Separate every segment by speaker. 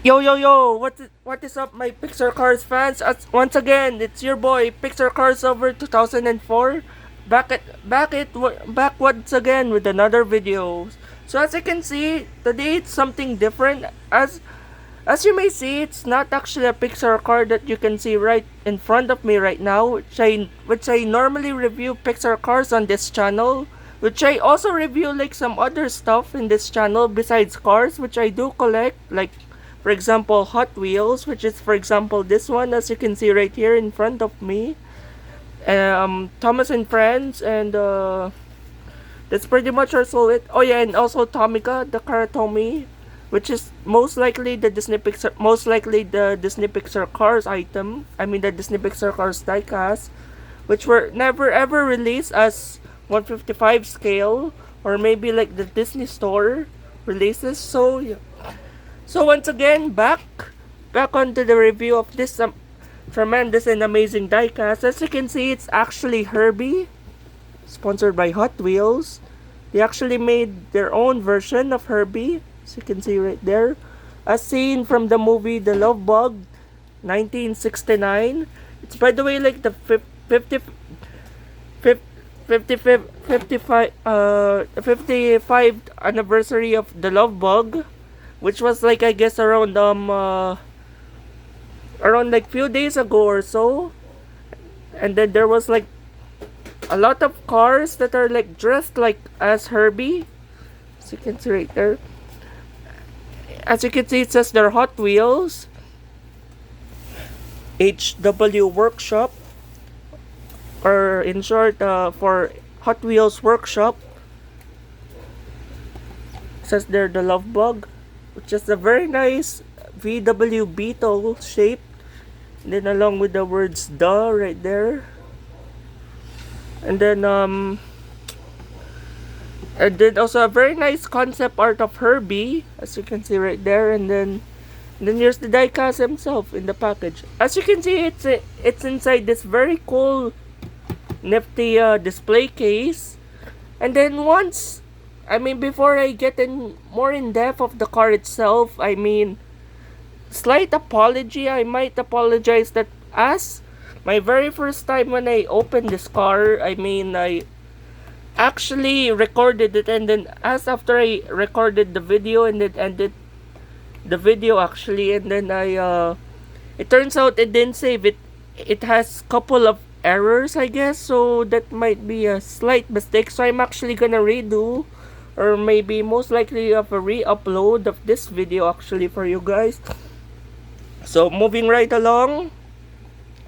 Speaker 1: Yo yo yo, what is up my Pixar Cars fans? Once again, it's your boy Pixar Cars over 2004. Back once again with another video. So as you can see, today it's something different. As you may see, it's not actually a Pixar car that you can see right in front of me right now, which I normally review Pixar cars on this channel, which I also review like some other stuff in this channel besides cars, which I do collect, like for example Hot Wheels, which is for example this one, as you can see right here in front of me, Thomas and Friends, and that's pretty much also it. Oh yeah, and also Tomica, the Karatomi, which is most likely the Disney Pixar Cars item. I mean the Disney Pixar Cars diecast, which were never ever released as 155 scale, or maybe like the Disney Store releases. So yeah. So once again, back onto the review of this tremendous and amazing diecast. As you can see, it's actually Herbie, sponsored by Hot Wheels. They actually made their own version of Herbie, as you can see right there, a scene from the movie The Love Bug, 1969. It's, by the way, like the 55th anniversary of The Love Bug, which was like I guess around like few days ago or so. And then there was like a lot of cars that are like dressed like as Herbie, as you can see right there. As you can see, it says they're Hot Wheels HW Workshop, or in short for Hot Wheels Workshop. It says they're the Love Bug, which is a very nice VW Beetle shape. And then along with the words "the" right there. And then also a very nice concept art of Herbie, as you can see right there. And then here's the diecast himself in the package. As you can see, it's inside this very cool, nifty display case. And then before I get more in depth of the car itself, slight apology. I might apologize that as my very first time when I opened this car, I actually recorded it, and then as after I recorded the video and it ended the video actually, and then it turns out it didn't save it. It has couple of errors, I guess, so that might be a slight mistake. So I'm actually gonna redo, or maybe most likely of a re-upload of this video actually for you guys. So moving right along,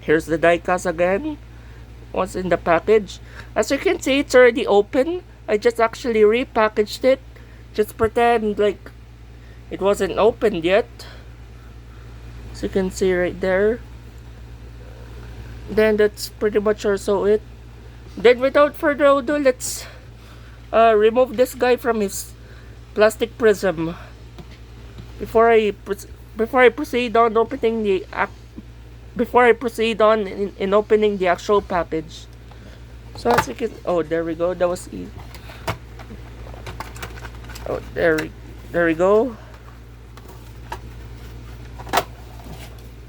Speaker 1: here's the diecast again, once in the package. As you can see, it's already open. I just actually repackaged it, just pretend like it wasn't opened yet, as you can see right there. Then that's pretty much also it. Then without further ado, let's remove this guy from his plastic prism before I proceed on opening the in opening the actual package. So as you can, oh, there we go. That was easy. Oh, there we go.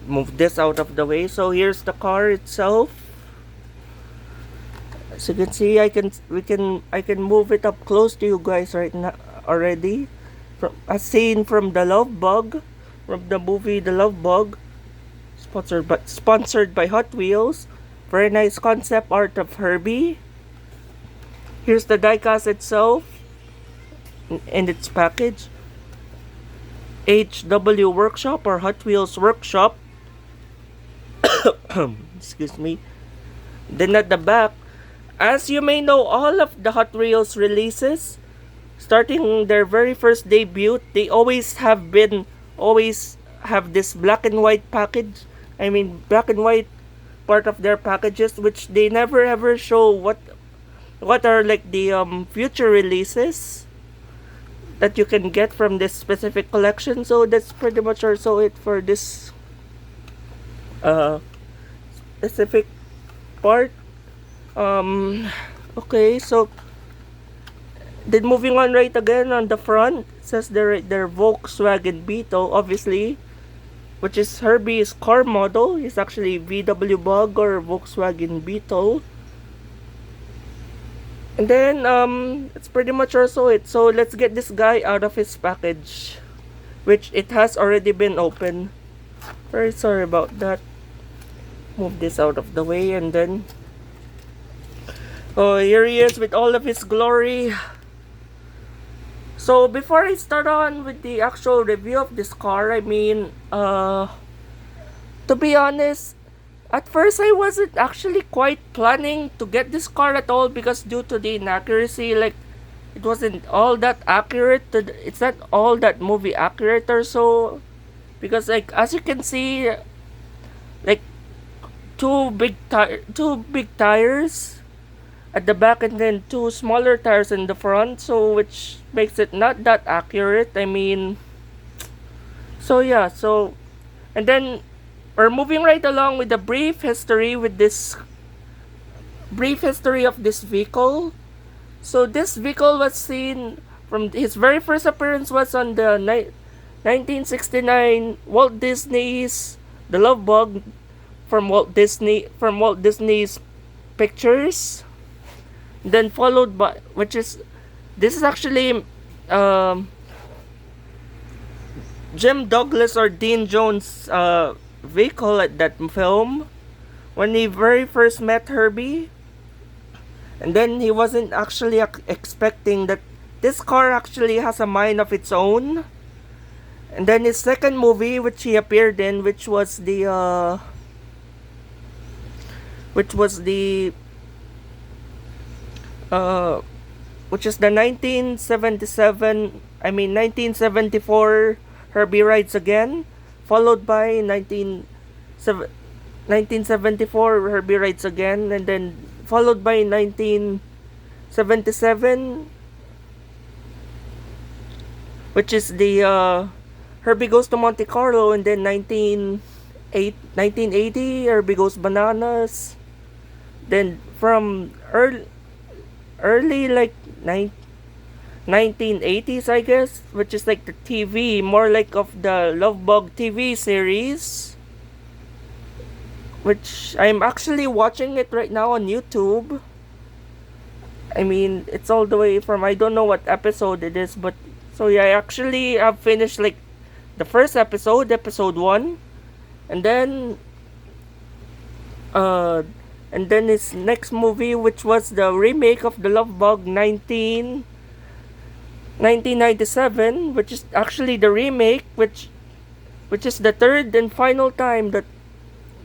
Speaker 1: Move this out of the way. So here's the car itself. As you can see, I can move it up close to you guys right now already. From a scene from The Love Bug, from the movie The Love Bug, sponsored by Hot Wheels. Very nice concept art of Herbie. Here's the diecast itself in its package. HW Workshop, or Hot Wheels Workshop. Excuse me. Then at the back, as you may know, all of the Hot Wheels releases, starting their very first debut, they always have this black and white package. Black and white part of their packages, which they never ever show what are like the future releases that you can get from this specific collection. So that's pretty much also it for this specific part. Okay, so then moving on right again on the front, it says their Volkswagen Beetle. Obviously, which is Herbie's car model. Is actually VW Bug or Volkswagen Beetle. And then it's pretty much also it. So let's get this guy out of his package, which it has already been opened. Very sorry about that. Move this out of the way, and then oh, here he is with all of his glory. So before I start on with the actual review of this car, I mean, to be honest, at first I wasn't actually quite planning to get this car at all because due to the inaccuracy, like it wasn't all that accurate. It's not all that movie accurate or so, because like as you can see, like two big tires at the back and then two smaller tires in the front, so which makes it not that accurate. I mean, so yeah, so and then we're moving right along with the brief history of this vehicle. So this vehicle was seen from his very first appearance was on the 1969 Walt Disney's The Love Bug from Walt Disney's Pictures. Then followed by this is actually Jim Douglas or Dean Jones' vehicle at that film when he very first met Herbie. And then he wasn't actually expecting that this car actually has a mind of its own. And then his second movie, which he appeared in, which was the 1974 Herbie Rides Again, followed by 1974 Herbie Rides Again, and then followed by 1977, which is the Herbie Goes to Monte Carlo, and then 1980 Herbie Goes Bananas. Then from early like 1980s, I guess, which is like the TV, more like of the Love Bug TV series, which I'm actually watching it right now on YouTube. I mean, it's all the way from, I don't know what episode it is, but so yeah, I actually have finished like the first episode 1, and then his next movie, which was the remake of The Love Bug 1997, which is actually the remake, which is the third and final time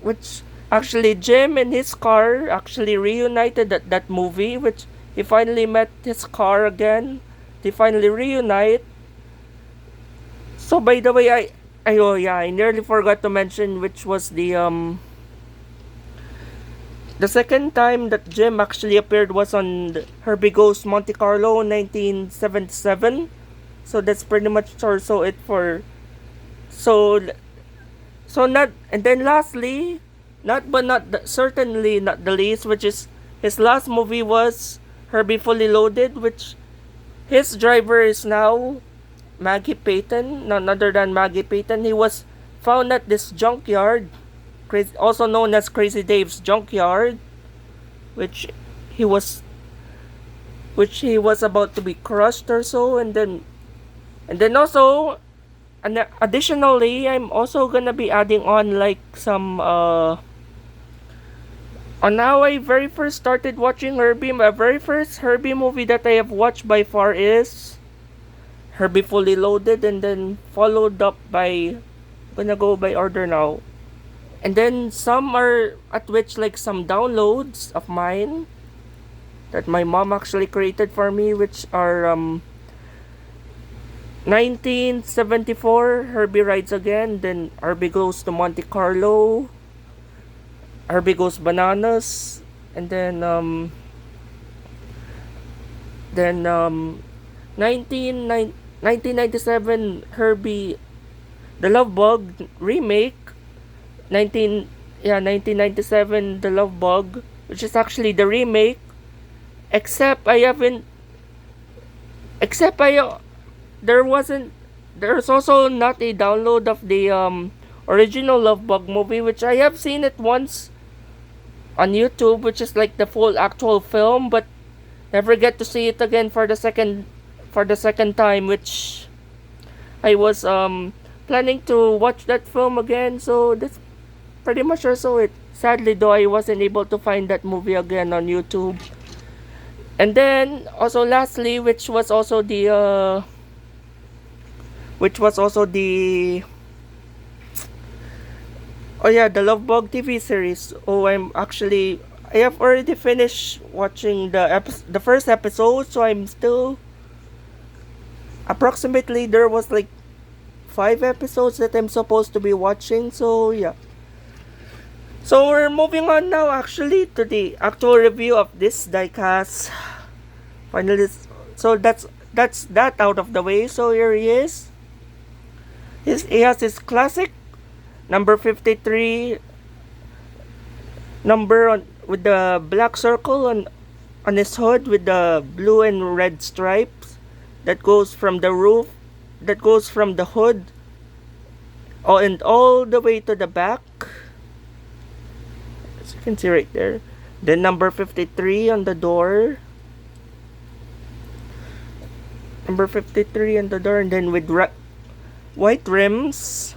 Speaker 1: which actually Jim and his car actually reunited at that movie, which he finally met his car again. They finally reunite. So by the way, I nearly forgot to mention, which was the second time that Jim actually appeared was on Herbie Goes Monte Carlo 1977. So that's pretty much also it for not, and then lastly, certainly not the least, which is his last movie was Herbie Fully Loaded, which his driver is now Maggie Payton, none other than Maggie Payton. He was found at this junkyard, also known as Crazy Dave's Junkyard, which he was about to be crushed or so, and then also, and additionally, I'm also gonna be adding on like some on how I very first started watching Herbie. My very first Herbie movie that I have watched by far is Herbie Fully Loaded, and then followed up by, gonna go by order now. And then some are at which like some downloads of mine that my mom actually created for me, which are 1974 Herbie Rides Again, then Herbie Goes to Monte Carlo, Herbie Goes Bananas, and then 1997 Herbie The Love Bug remake, 1997 The Love Bug, which is actually the remake, except there's also not a download of the original Love Bug movie, which I have seen it once on YouTube, which is like the full actual film, but never get to see it again for the second time, which I was planning to watch that film again. So that's pretty much also it. Sadly though, I wasn't able to find that movie again on YouTube. And then also lastly, which was also the oh yeah, the Love Bug TV series. Oh, I have already finished watching the first episode, so I'm still approximately there was like 5 episodes that I'm supposed to be watching. So yeah. So we're moving on now actually to the actual review of this diecast. Finally, so that's that out of the way. So here he is. He has his classic number 53 number on with the black circle on his hood with the blue and red stripes that goes from the roof, that goes from the hood, oh, and all the way to the back, as you can see right there. Then number 53 on the door, number 53 on the door, and then with white rims.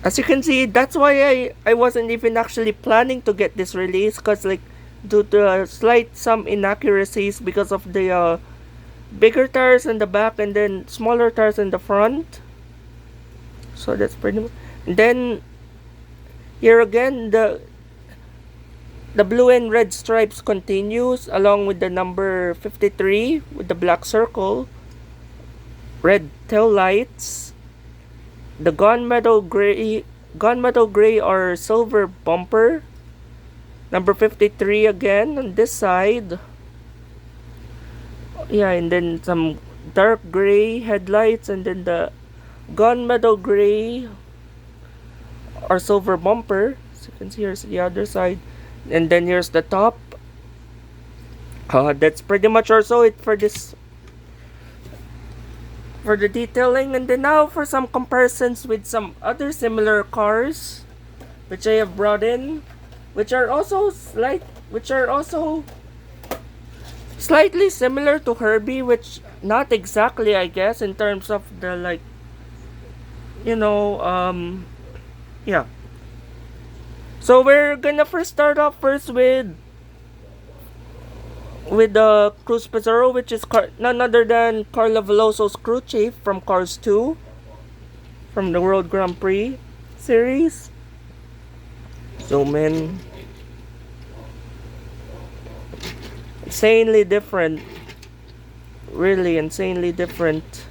Speaker 1: As you can see, that's why I wasn't even actually planning to get this release, because like due to some inaccuracies because of the bigger tires in the back and then smaller tires in the front. So that's pretty much. And then here again, the blue and red stripes continues along with the number 53 with the black circle, red tail lights, the gunmetal gray or silver bumper, number 53 again on this side. Yeah, and then some dark gray headlights, and then the gunmetal gray or silver bumper. So you can see here's the other side, and then here's the top. That's pretty much also it for this, for the detailing. And then now for some comparisons with some other similar cars which I have brought in, which are also slightly similar to Herbie, which not exactly, I guess, in terms of the like, yeah. So we're gonna start off with the Cruz Pizarro, which is none other than Carlo Velosso's crew chief from Cars 2, from the World Grand Prix series. So man, insanely different, really insanely different.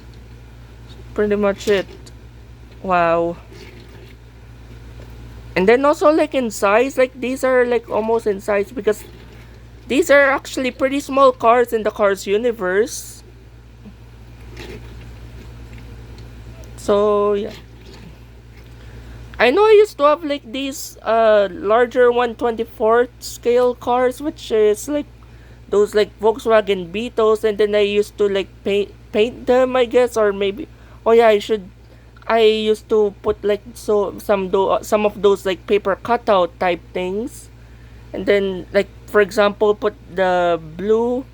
Speaker 1: Pretty much it. Wow. And then also like in size, like these are like almost in size, because these are actually pretty small cars in the Cars universe. So yeah, I know I used to have like these larger 1/24 scale cars, which is like those like Volkswagen Beetles, and then I used to like paint them, I guess, or maybe, oh yeah, I used to put like some of those like paper cutout type things, and then like for example put the blue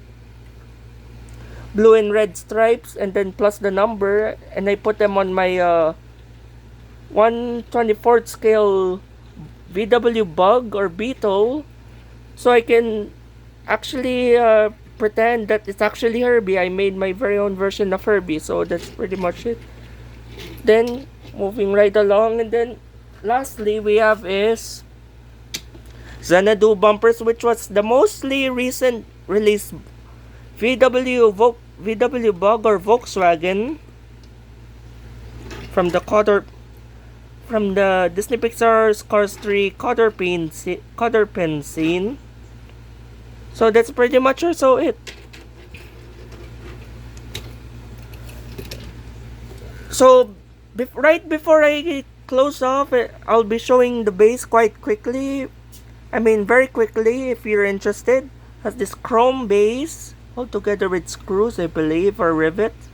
Speaker 1: and red stripes and then plus the number, and I put them on my 1/24 scale VW Bug or Beetle, so I can actually pretend that it's actually Herbie. I made my very own version of Herbie. So that's pretty much it. Then moving right along, and then lastly we have is Xanadu bumpers, which was the mostly recent release VW Bug or Volkswagen from the Disney Pixar's Cars 3 Cotter Pen scene. So that's pretty much also it. So right before I close off, I'll be showing the base quite quickly. I mean very quickly, if you're interested. Has this chrome base all together with screws, I believe, or rivets.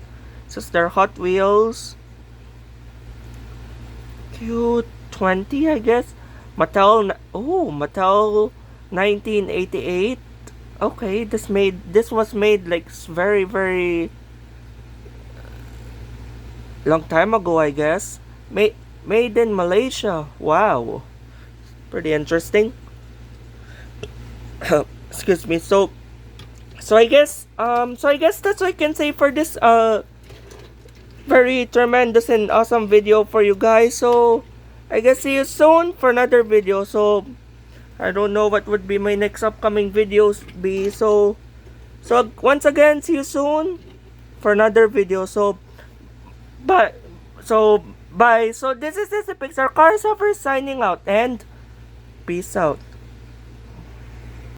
Speaker 1: So they're Hot Wheels. Q20, I guess. Mattel 1988. Okay, this was made like very very long time ago, I guess. Made in Malaysia. Wow. Pretty interesting. Excuse me. So I guess that's what I can say for this very tremendous and awesome video for you guys. So I guess see you soon for another video. So I don't know what would be my next upcoming videos be. So once again, see you soon for another video. Bye. So bye. So this is the Pixar Car Suffer signing out and peace out.